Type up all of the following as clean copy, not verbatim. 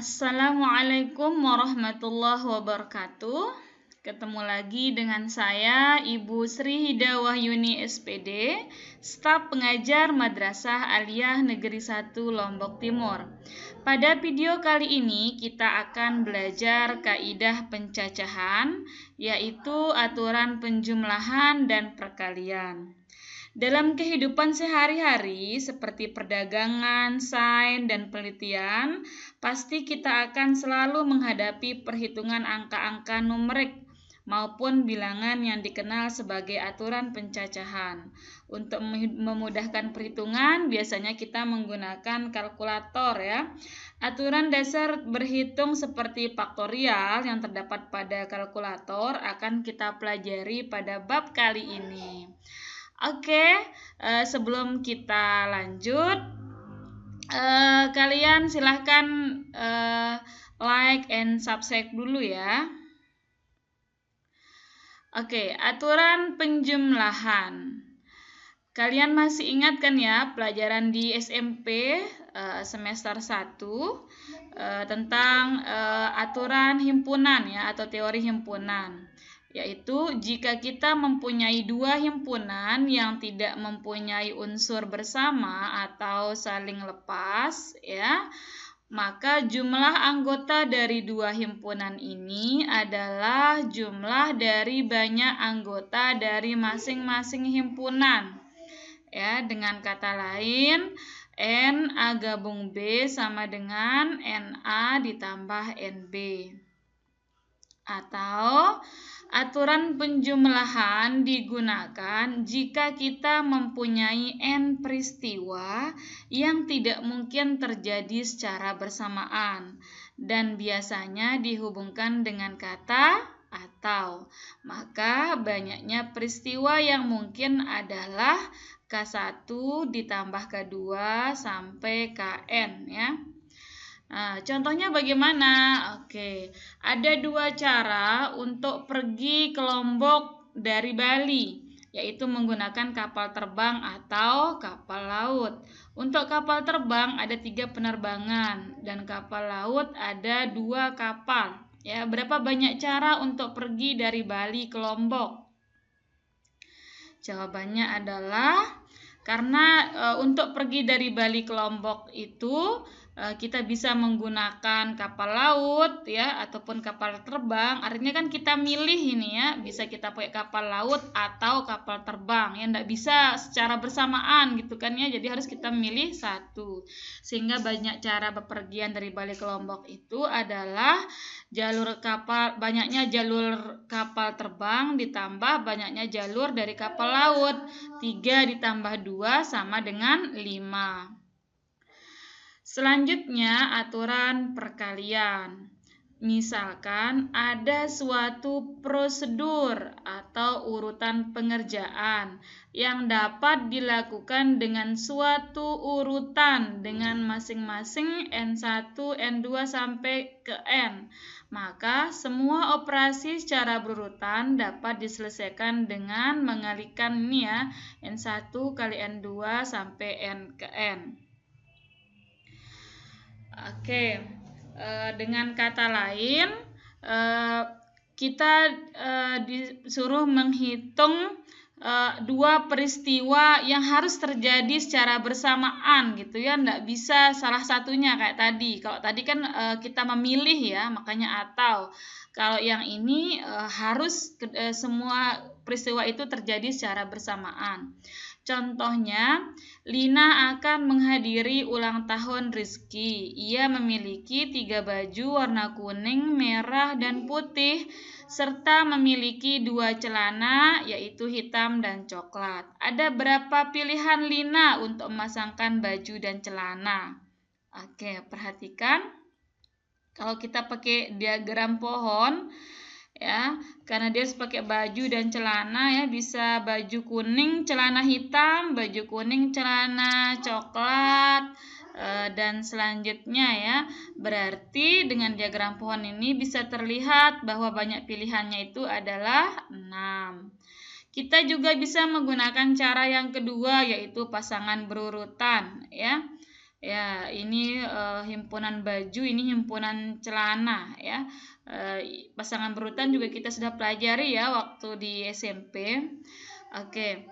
Assalamualaikum warahmatullahi wabarakatuh. Ketemu lagi dengan saya Ibu Sri Hida Wahyuni SPD, staf pengajar Madrasah Aliyah Negeri 1 Lombok Timur. Pada video kali ini kita akan belajar kaidah pencacahan, yaitu aturan penjumlahan dan perkalian. Dalam kehidupan sehari-hari seperti perdagangan, sains, dan penelitian, pasti kita akan selalu menghadapi perhitungan angka-angka numerik maupun bilangan yang dikenal sebagai aturan pencacahan. Untuk memudahkan perhitungan, biasanya kita menggunakan kalkulator ya. Aturan dasar berhitung seperti faktorial yang terdapat pada kalkulator akan kita pelajari pada bab kali ini. Oke, sebelum kita lanjut, kalian silahkan like and subscribe dulu ya. Oke, aturan penjumlahan. Kalian masih ingat kan ya pelajaran di SMP semester 1 tentang aturan himpunan ya atau teori himpunan. Yaitu jika kita mempunyai dua himpunan yang tidak mempunyai unsur bersama atau saling lepas ya, maka jumlah anggota dari dua himpunan ini adalah jumlah dari banyak anggota dari masing-masing himpunan. Ya, dengan kata lain, NA gabung B sama dengan NA ditambah NB. Atau aturan penjumlahan digunakan jika kita mempunyai N peristiwa yang tidak mungkin terjadi secara bersamaan dan biasanya dihubungkan dengan kata atau. Maka banyaknya peristiwa yang mungkin adalah K1 ditambah K2 sampai Kn ya. Nah, contohnya bagaimana? Oke, ada dua cara untuk pergi ke Lombok dari Bali, yaitu menggunakan kapal terbang atau kapal laut. Untuk kapal terbang ada 3 penerbangan dan kapal laut ada 2 kapal. Ya, berapa banyak cara untuk pergi dari Bali ke Lombok? Jawabannya adalah karena untuk pergi dari Bali ke Lombok itu kita bisa menggunakan kapal laut ya ataupun kapal terbang. Artinya kan kita milih ini ya, bisa kita pakai kapal laut atau kapal terbang. Ya enggak bisa secara bersamaan gitu kan ya. Jadi harus kita milih satu. Sehingga banyak cara bepergian dari Bali ke Lombok itu adalah banyaknya jalur kapal terbang ditambah banyaknya jalur dari kapal laut. 3 ditambah 2 sama dengan 5. Selanjutnya aturan perkalian. Misalkan ada suatu prosedur atau urutan pengerjaan yang dapat dilakukan dengan suatu urutan dengan masing-masing N1, N2 sampai ke N. Maka semua operasi secara berurutan dapat diselesaikan dengan mengalihkan ini ya, N1 kali N2 sampai N ke N. Oke, dengan kata lain, kita disuruh menghitung 2 peristiwa yang harus terjadi secara bersamaan gitu ya, enggak bisa salah satunya kayak tadi. Kalau tadi kan kita memilih ya, makanya atau. Kalau yang ini harus semua peristiwa itu terjadi secara bersamaan. Contohnya, Lina akan menghadiri ulang tahun Rizky. Ia memiliki 3 baju warna kuning, merah, dan putih, serta memiliki 2 celana, yaitu hitam dan coklat. Ada berapa pilihan Lina untuk memasangkan baju dan celana? Oke, perhatikan. Kalau kita pakai diagram pohon, ya, karena dia harus pakai baju dan celana ya, bisa baju kuning celana hitam, baju kuning celana coklat, dan selanjutnya ya. Berarti dengan diagram pohon ini bisa terlihat bahwa banyak pilihannya itu adalah 6. Kita juga bisa menggunakan cara yang kedua, yaitu pasangan berurutan ya. Ya, ini himpunan baju, ini himpunan celana ya. Pasangan berurutan juga kita sudah pelajari ya waktu di SMP. Oke.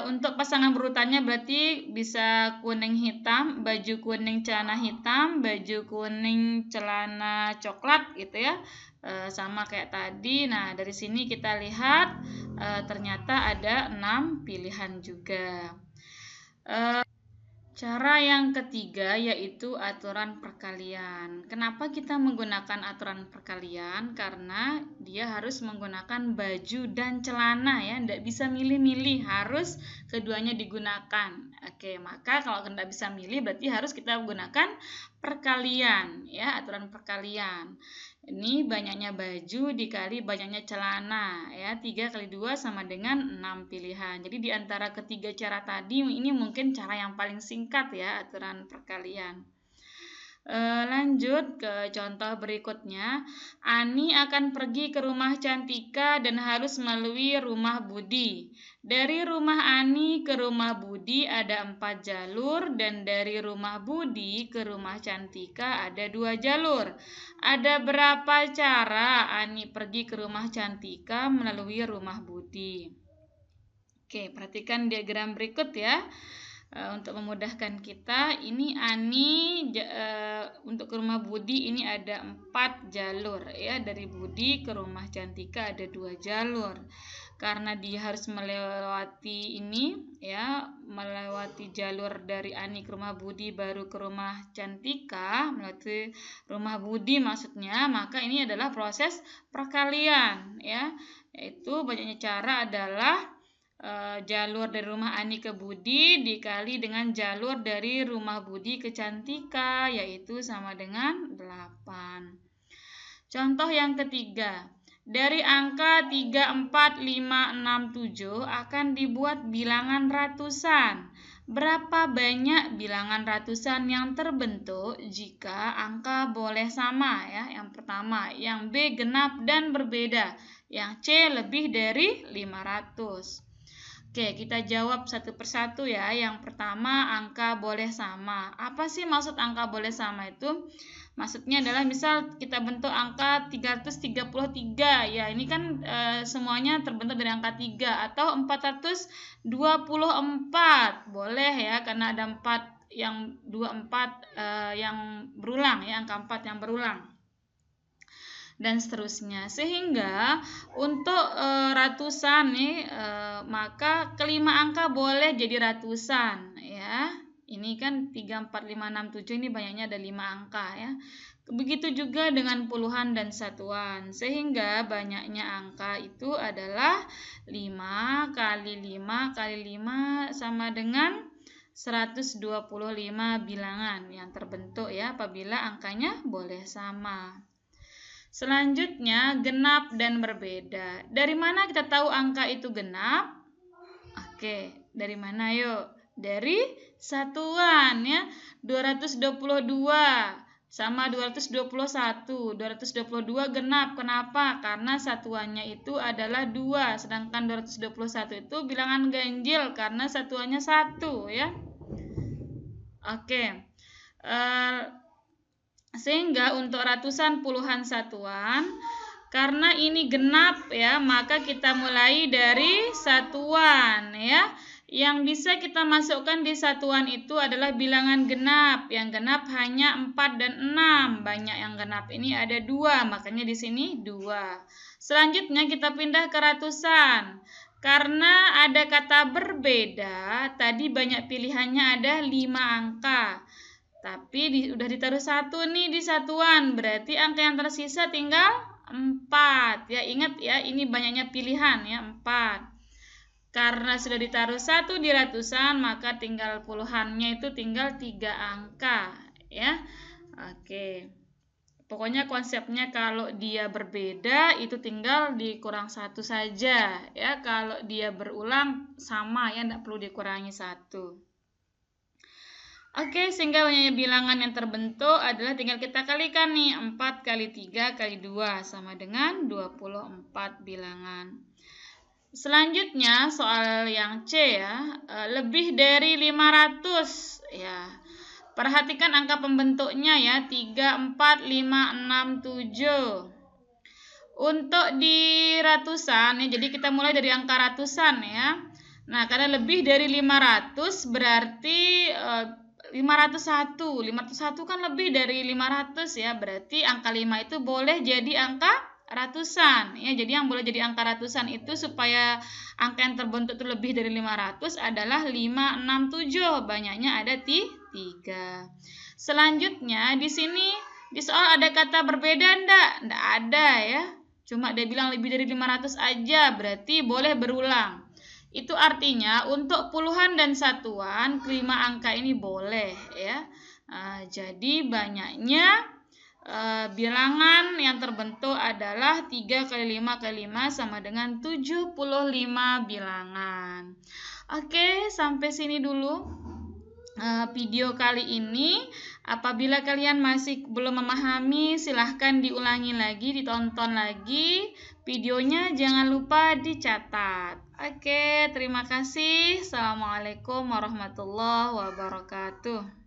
Untuk pasangan berurutannya berarti bisa kuning hitam, baju kuning celana hitam, baju kuning celana coklat gitu ya. Sama kayak tadi. Nah, dari sini kita lihat ternyata ada 6 pilihan juga. Cara yang ketiga yaitu aturan perkalian. Kenapa kita menggunakan aturan perkalian? Karena dia harus menggunakan baju dan celana ya, tidak bisa milih-milih, harus keduanya digunakan. Oke, maka kalau tidak bisa milih berarti harus kita gunakan perkalian ya, aturan perkalian. Ini banyaknya baju dikali banyaknya celana ya, 3 kali 2 sama dengan 6 pilihan. Jadi di antara ketiga cara tadi ini mungkin cara yang paling singkat ya, aturan perkalian. Lanjut ke contoh berikutnya. Ani akan pergi ke rumah Cantika dan harus melalui rumah Budi. Dari rumah Ani ke rumah Budi ada 4 jalur dan dari rumah Budi ke rumah Cantika ada 2 jalur. Ada berapa cara Ani pergi ke rumah Cantika melalui rumah Budi? Oke, perhatikan diagram berikut ya. Untuk memudahkan kita, ini Ani untuk ke rumah Budi ini ada 4 jalur ya, dari Budi ke rumah Cantika ada 2 jalur. Karena dia harus melewati ini ya, melewati jalur dari Ani ke rumah Budi baru ke rumah Cantika, melewati rumah Budi maksudnya, maka ini adalah proses perkalian ya. Yaitu banyaknya cara adalah jalur dari rumah Ani ke Budi dikali dengan jalur dari rumah Budi ke Cantika, yaitu sama dengan 8. Contoh yang ketiga, dari angka 3, 4, 5, 6, 7 akan dibuat bilangan ratusan. Berapa banyak bilangan ratusan yang terbentuk jika angka boleh sama ya? Yang pertama, yang B genap dan berbeda, yang C lebih dari 500. Oke, kita jawab satu persatu ya. Yang pertama, angka boleh sama. Apa sih maksud angka boleh sama itu? Maksudnya adalah misal kita bentuk angka 333. Ya, ini kan semuanya terbentuk dari angka 3 atau 424. Boleh ya, karena ada 4 yang 24 yang berulang ya, angka 4 yang berulang. Dan seterusnya, sehingga untuk ratusan nih maka kelima angka boleh jadi ratusan ya. Ini kan 3, 4, 5, 6, 7 ini banyaknya ada 5 angka ya. Begitu juga dengan puluhan dan satuan, sehingga banyaknya angka itu adalah 5 kali 5 kali 5 sama dengan 125 bilangan yang terbentuk ya apabila angkanya boleh sama. Selanjutnya, genap dan berbeda. Dari mana kita tahu angka itu genap? Oke, dari mana yuk? Dari satuan ya. 222 sama 221. 222 genap. Kenapa? Karena satuannya itu adalah 2, sedangkan 221 itu bilangan ganjil karena satuannya 1 ya. Oke. Sehingga untuk ratusan puluhan satuan, karena ini genap ya, maka kita mulai dari satuan ya. Yang bisa kita masukkan di satuan itu adalah bilangan genap. Yang genap hanya 4 dan 6. Banyak yang genap ini ada 2, makanya di sini 2. Selanjutnya kita pindah ke ratusan. Karena ada kata berbeda, tadi banyak pilihannya ada 5 angka. Tapi udah ditaruh 1 nih di satuan, berarti angka yang tersisa tinggal 4. Ya, ingat ya, ini banyaknya pilihan ya, 4. Karena sudah ditaruh 1 di ratusan, maka tinggal puluhannya itu tinggal 3 angka ya. Oke. Pokoknya konsepnya kalau dia berbeda itu tinggal dikurang 1 saja ya. Kalau dia berulang sama ya, tidak perlu dikurangi 1. Oke, sehingga banyaknya bilangan yang terbentuk adalah tinggal kita kalikan nih. 4 kali 3 kali 2 sama dengan 24 bilangan. Selanjutnya soal yang C ya, lebih dari 500 ya. Perhatikan angka pembentuknya ya, 3, 4, 5, 6, 7. Untuk di ratusan ya, jadi kita mulai dari angka ratusan ya. Nah, karena lebih dari 500 berarti 501. 501 kan lebih dari 500 ya, berarti angka 5 itu boleh jadi angka ratusan ya. Jadi yang boleh jadi angka ratusan itu supaya angka yang terbentuk itu lebih dari 500 adalah 5, 6, 7. Banyaknya ada 3. Selanjutnya di sini di soal ada kata berbeda enggak? Enggak ada ya. Cuma dia bilang lebih dari 500 aja, berarti boleh berulang. Itu artinya untuk puluhan dan satuan kelima angka ini boleh ya. Jadi banyaknya bilangan yang terbentuk adalah 3 kali 5 kali 5 sama dengan 75 bilangan. Oke, sampai sini dulu video kali ini. Apabila kalian masih belum memahami, silahkan diulangi lagi, ditonton lagi videonya, jangan lupa dicatat. Oke, terima kasih. Assalamualaikum warahmatullahi wabarakatuh.